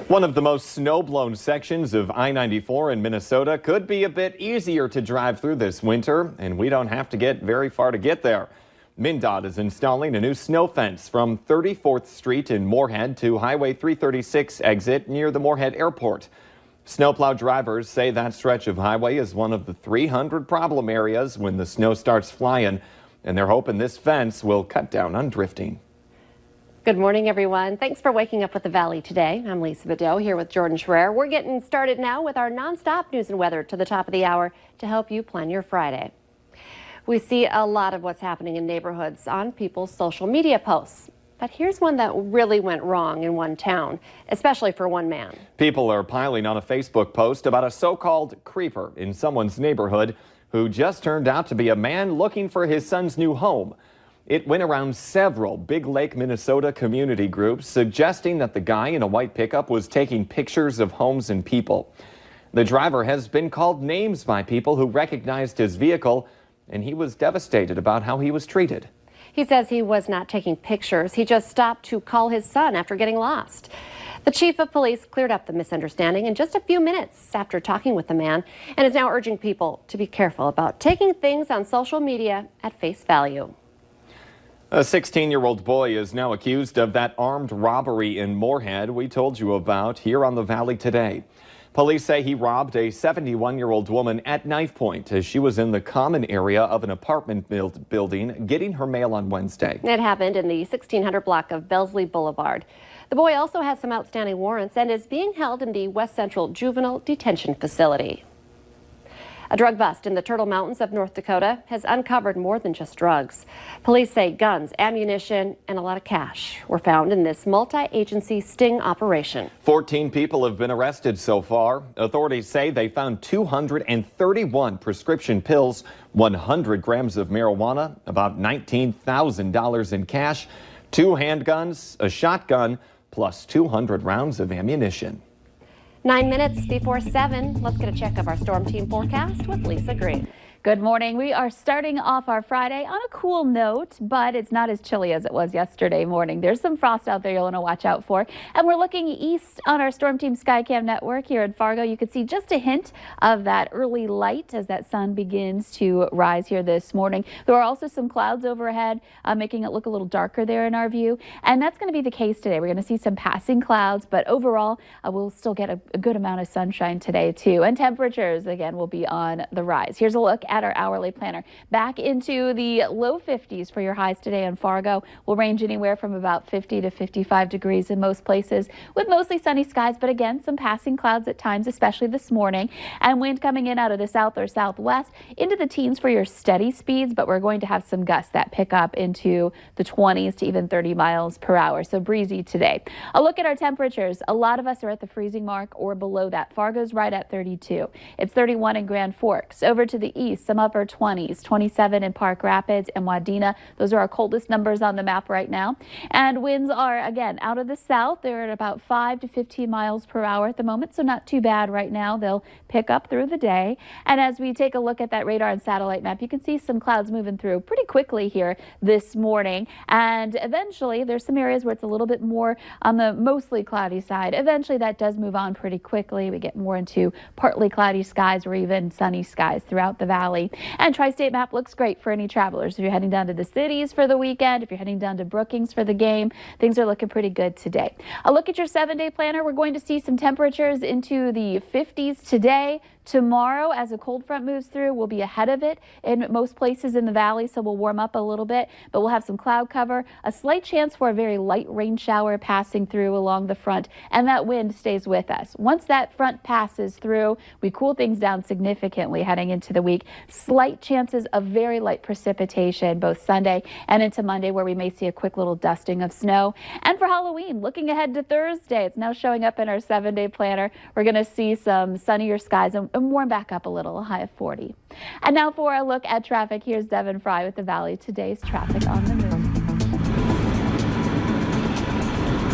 One of the most snow-blown sections of I-94 in Minnesota could be a bit easier to drive through this winter, and we don't have to get very far to get there. MnDOT is installing a new snow fence from 34th Street in Moorhead to Highway 336 exit near the Moorhead Airport. Snowplow drivers say that stretch of highway is one of the 300 problem areas when the snow starts flying, and they're hoping this fence will cut down on drifting. Good morning, everyone. Thanks for waking up with the Valley today. I'm Lisa Bedell here with Jordan Schreier. We're getting started now with our nonstop news and weather to the top of the hour to help you plan your Friday. We see a lot of what's happening in neighborhoods on people's social media posts. But here's one that really went wrong in one town, especially for one man. People are piling on a Facebook post about a so-called creeper in someone's neighborhood who just turned out to be a man looking for his son's new home. It went around several Big Lake, Minnesota community groups suggesting that the guy in a white pickup was taking pictures of homes and people. The driver has been called names by people who recognized his vehicle, and he was devastated about how he was treated. He says he was not taking pictures. He just stopped to call his son after getting lost. The chief of police cleared up the misunderstanding in just a few minutes after talking with the man and is now urging people to be careful about taking things on social media at face value. A 16-year-old boy is now accused of that armed robbery in Moorhead we told you about here on the Valley today. Police say he robbed a 71-year-old woman at knife point as she was in the common area of an apartment building getting her mail on Wednesday. It happened in the 1600 block of Bellesley Boulevard. The boy also has some outstanding warrants and is being held in the West Central Juvenile Detention Facility. A drug bust in the Turtle Mountains of North Dakota has uncovered more than just drugs. Police say guns, ammunition, and a lot of cash were found in this multi-agency sting operation. 14 people have been arrested so far. Authorities say they found 231 prescription pills, 100 grams of marijuana, about $19,000 in cash, 2 handguns, a shotgun, plus 200 rounds of ammunition. 9 minutes before 7, let's get a check of our storm team forecast with Lisa Green. Good morning. We are starting off our Friday on a cool note, but it's not as chilly as it was yesterday morning. There's some frost out there you'll want to watch out for. And we're looking east on our Storm Team Skycam network here in Fargo. You can see just a hint of that early light as that sun begins to rise here this morning. There are also some clouds overhead, making it look a little darker there in our view. And that's going to be the case today. We're going to see some passing clouds, but overall, we'll still get a good amount of sunshine today too. And temperatures, again, will be on the rise. Here's a look at our hourly planner. Back into the low 50s for your highs today in Fargo. Will range anywhere from about 50 to 55 degrees in most places with mostly sunny skies, but again, some passing clouds at times, especially this morning, and wind coming in out of the south or southwest into the teens for your steady speeds, but we're going to have some gusts that pick up into the 20s to even 30 miles per hour. So breezy today. A look at our temperatures. A lot of us are at the freezing mark or below that. Fargo's right at 32. It's 31 in Grand Forks. Over to the east, some upper 20s, 27 in Park Rapids and Wadena. Those are our coldest numbers on the map right now. And winds are, again, out of the south. They're at about 5 to 15 miles per hour at the moment, so not too bad right now. They'll pick up through the day. And as we take a look at that radar and satellite map, you can see some clouds moving through pretty quickly here this morning. And eventually, there's some areas where it's a little bit more on the mostly cloudy side. Eventually, that does move on pretty quickly. We get more into partly cloudy skies or even sunny skies throughout the valley. And Tri-State map looks great for any travelers. If you're heading down to the cities for the weekend, if you're heading down to Brookings for the game, things are looking pretty good today. A look at your 7-day planner. We're going to see some temperatures into the 50s today. Tomorrow, as a cold front moves through, we'll be ahead of it in most places in the valley, so we'll warm up a little bit, but we'll have some cloud cover, a slight chance for a very light rain shower passing through along the front, and that wind stays with us. Once that front passes through, we cool things down significantly heading into the week. Slight chances of very light precipitation both Sunday and into Monday, where we may see a quick little dusting of snow. And for Halloween, looking ahead to Thursday, it's now showing up in our 7-day planner. We're going to see some sunnier skies and warm back up a little, a high of 40. And now for a look at traffic, here's Devin Fry with the Valley Today's Traffic on the Move.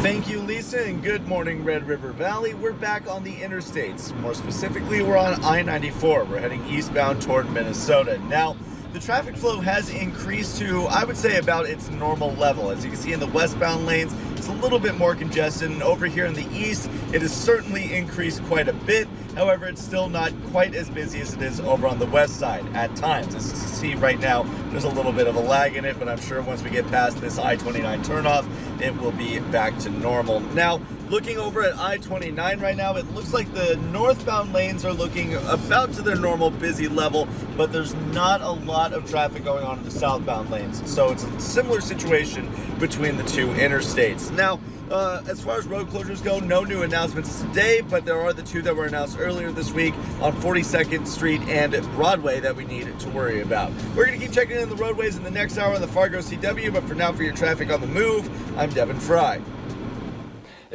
Thank you, Lisa, and good morning, Red River Valley. We're back on the interstates. More specifically, we're on I-94. We're heading eastbound toward Minnesota. Now, the traffic flow has increased to, I would say, about its normal level. As you can see in the westbound lanes, it's a little bit more congested, and over here in the east, it has certainly increased quite a bit. However, it's still not quite as busy as it is over on the west side at times. As you see right now, there's a little bit of a lag in it, but I'm sure once we get past this I-29 turnoff, it will be back to normal. Now, looking over at I-29 right now, it looks like the northbound lanes are looking about to their normal busy level, but there's not a lot of traffic going on in the southbound lanes. So it's a similar situation between the two interstates. Now, as far as road closures go, no new announcements today, but there are the two that were announced earlier this week on 42nd Street and Broadway that we need to worry about. We're going to keep checking in the roadways in the next hour on the Fargo CW, but for now, for your traffic on the move, I'm Devin Fry.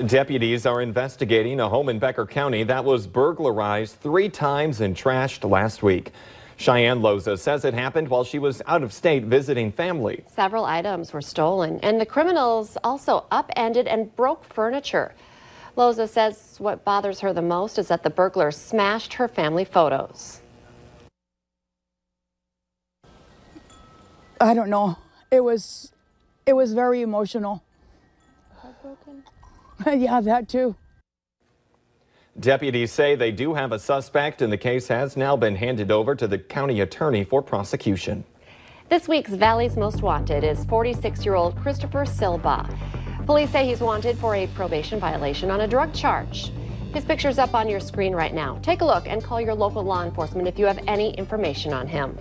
Deputies are investigating a home in Becker County that was burglarized 3 times and trashed last week. Cheyenne Loza says it happened while she was out of state visiting family. Several items were stolen, and the criminals also upended and broke furniture. Loza says what bothers her the most is that the burglars smashed her family photos. I don't know. It was very emotional. Heartbroken? Yeah, that too. Deputies say they do have a suspect, and the case has now been handed over to the county attorney for prosecution. This week's Valley's Most Wanted is 46-year-old Christopher Silva. Police say he's wanted for a probation violation on a drug charge. His picture's up on your screen right now. Take a look and call your local law enforcement if you have any information on him.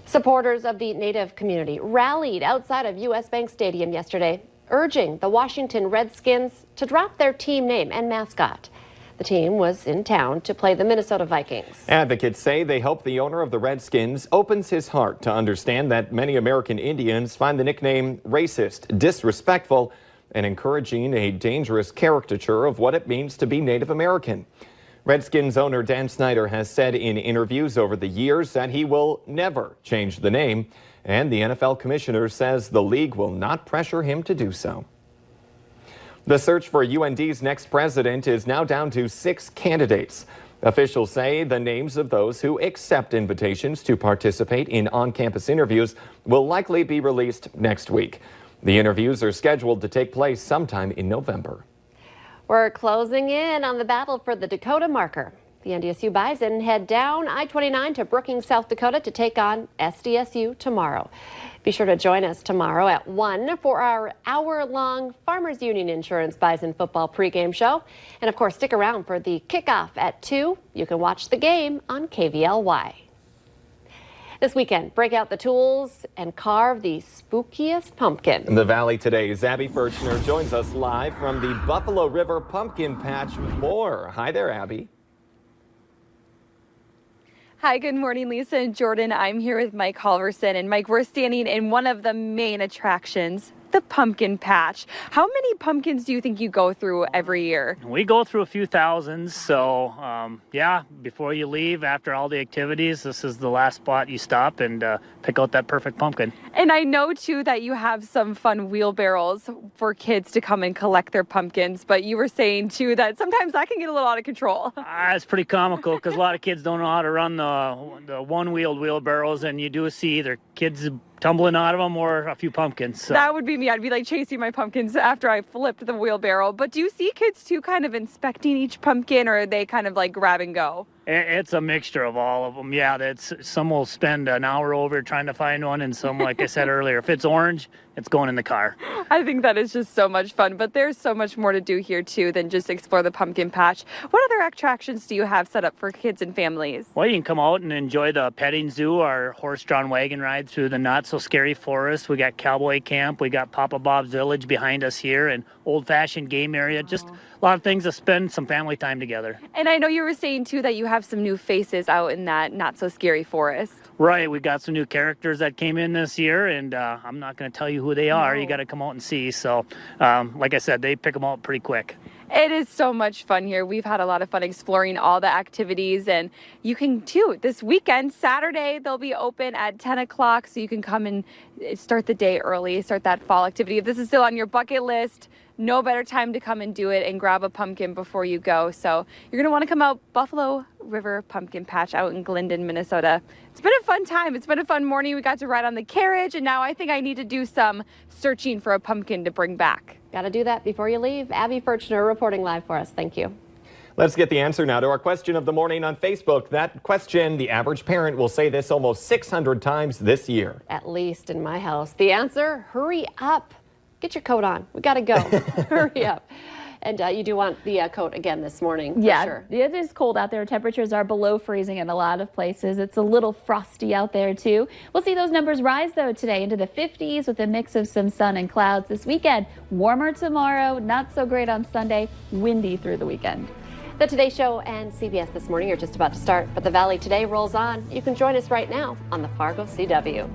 Supporters of the Native community rallied outside of U.S. Bank Stadium yesterday, urging the Washington Redskins to drop their team name and mascot. The team was in town to play the Minnesota Vikings. Advocates say they hope the owner of the Redskins opens his heart to understand that many American Indians find the nickname racist, disrespectful, and encouraging a dangerous caricature of what it means to be Native American. Redskins owner Dan Snyder has said in interviews over the years that he will never change the name, and the NFL commissioner says the league will not pressure him to do so. The search for UND's next president is now down to 6 candidates. Officials say the names of those who accept invitations to participate in on-campus interviews will likely be released next week. The interviews are scheduled to take place sometime in November. We're closing in on the battle for the Dakota marker. The NDSU Bison head down I-29 to Brookings, South Dakota to take on SDSU tomorrow. Be sure to join us tomorrow at 1 for our hour-long Farmers Union Insurance Bison football pregame show. And of course, stick around for the kickoff at 2. You can watch the game on KVLY. This weekend, break out the tools and carve the spookiest pumpkin. In the Valley Today's Abby Furchner joins us live from the Buffalo River Pumpkin Patch with more. Hi there, Abby. Hi, good morning, Lisa and Jordan. I'm here with Mike Halverson. And Mike, we're standing in one of the main attractions, the pumpkin patch. How many pumpkins do you think you go through every year? We go through a few thousands, so yeah, before you leave, after all the activities, this is the last spot you stop and pick out that perfect pumpkin. And I know, too, that you have some fun wheelbarrows for kids to come and collect their pumpkins, but you were saying, too, that sometimes that can get a little out of control. It's pretty comical because a lot of kids don't know how to run the one-wheeled wheelbarrows, and you do see either kids tumbling out of them or a few pumpkins. So. That would be me. I'd be like chasing my pumpkins after I flipped the wheelbarrow. But do you see kids too kind of inspecting each pumpkin, or are they kind of like grab and go? It's a mixture of all of them. Yeah, some will spend an hour over trying to find one, and some, like I said earlier, if it's orange, it's going in the car. I think that is just so much fun, but there's so much more to do here too than just explore the pumpkin patch. What other attractions do you have set up for kids and families? Well, you can come out and enjoy the petting zoo, our horse-drawn wagon ride through the not-so-scary forest. We got cowboy camp, we got Papa Bob's Village behind us here, and old-fashioned game area. Just a lot of things to spend some family time together. And I know you were saying too that you have some new faces out in that not-so-scary forest. Right, we got some new characters that came in this year, and I'm not going to tell you who they are. You got to come out and see. So, like I said, they pick them out pretty quick. It is so much fun here. We've had a lot of fun exploring all the activities, and you can too. This weekend, Saturday, they'll be open at 10 o'clock, so you can come and start the day early, start that fall activity. If this is still on your bucket list, no better time to come and do it and grab a pumpkin before you go. So you're going to want to come out Buffalo River Pumpkin Patch out in Glendon, Minnesota. It's been a fun time. It's been a fun morning. We got to ride on the carriage, and now I think I need to do some searching for a pumpkin to bring back. Got to do that before you leave. Abby Furchner reporting live for us. Thank you. Let's get the answer now to our question of the morning on Facebook. That question, the average parent will say this almost 600 times this year. At least in my house. The answer, hurry up. Get your coat on. We got to go. Hurry up. And you do want the coat again this morning. Yeah, sure. It is cold out there. Temperatures are below freezing in a lot of places. It's a little frosty out there, too. We'll see those numbers rise, though, today into the 50s with a mix of some sun and clouds this weekend. Warmer tomorrow, not so great on Sunday, windy through the weekend. The Today Show and CBS This Morning are just about to start, but the Valley Today rolls on. You can join us right now on the Fargo CW.